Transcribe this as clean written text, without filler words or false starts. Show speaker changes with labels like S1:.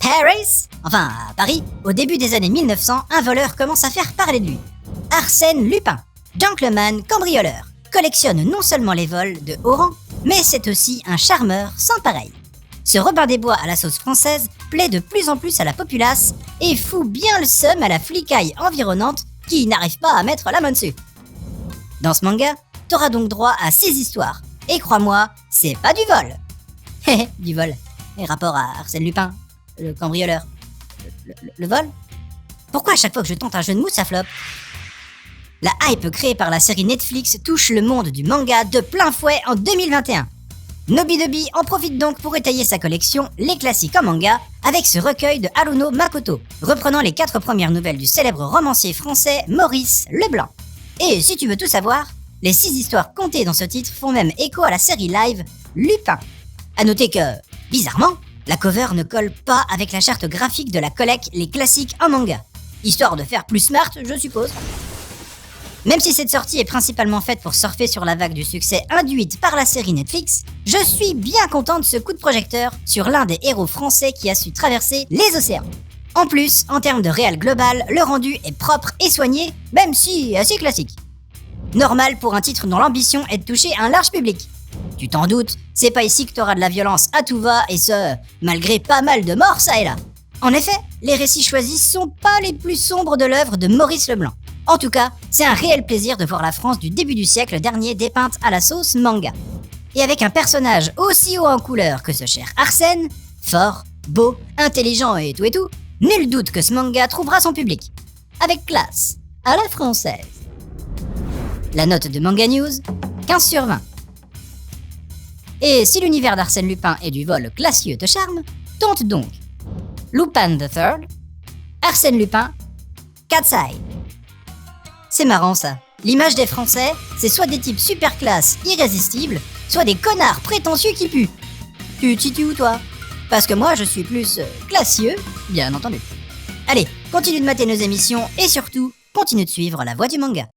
S1: Paris, enfin à Paris, au début des années 1900, un voleur commence à faire parler de lui. Arsène Lupin, gentleman cambrioleur, collectionne non seulement les vols de haut rang, mais c'est aussi un charmeur sans pareil. Ce Robin des Bois à la sauce française plaît de plus en plus à la populace et fout bien le seum à la flicaille environnante qui n'arrive pas à mettre la main dessus. Dans ce manga, t'auras donc droit à 6 histoires. Et crois-moi, c'est pas du vol. Du vol. Et rapport à Arsène Lupin, le cambrioleur. Le vol? Pourquoi à chaque fois que je tente un jeu de mots, ça floppe? La hype créée par la série Netflix touche le monde du manga de plein fouet en 2021. Nobidobi en profite donc pour étayer sa collection Les Classiques en manga avec ce recueil de Haruno Makoto, reprenant les 4 premières nouvelles du célèbre romancier français Maurice Leblanc. Et si tu veux tout savoir, les 6 histoires contées dans ce titre font même écho à la série live Lupin. A noter que, bizarrement, la cover ne colle pas avec la charte graphique de la collecte Les Classiques en manga. Histoire de faire plus smart, je suppose. Même si cette sortie est principalement faite pour surfer sur la vague du succès induite par la série Netflix, je suis bien content de ce coup de projecteur sur l'un des héros français qui a su traverser les océans. En plus, en termes de réal global, le rendu est propre et soigné, même si assez classique. Normal pour un titre dont l'ambition est de toucher un large public. Tu t'en doutes, c'est pas ici que t'auras de la violence à tout va, et ce, malgré pas mal de morts ça et là. En effet, les récits choisis sont pas les plus sombres de l'œuvre de Maurice Leblanc. En tout cas, c'est un réel plaisir de voir la France du début du siècle dernier dépeinte à la sauce manga. Et avec un personnage aussi haut en couleur que ce cher Arsène, fort, beau, intelligent et tout, nul doute que ce manga trouvera son public. Avec classe, à la française. La note de Manga News, 15 sur 20. Et si l'univers d'Arsène Lupin et du vol classieux te charme, tente donc Lupin III, Arsène Lupin, Cat's Eye. C'est marrant ça. L'image des Français, c'est soit des types super classe, irrésistibles, soit des connards prétentieux qui puent. Tu te situes où toi? Parce que moi je suis plus classieux, bien entendu. Allez, continue de mater nos émissions et surtout, continue de suivre la voie du manga.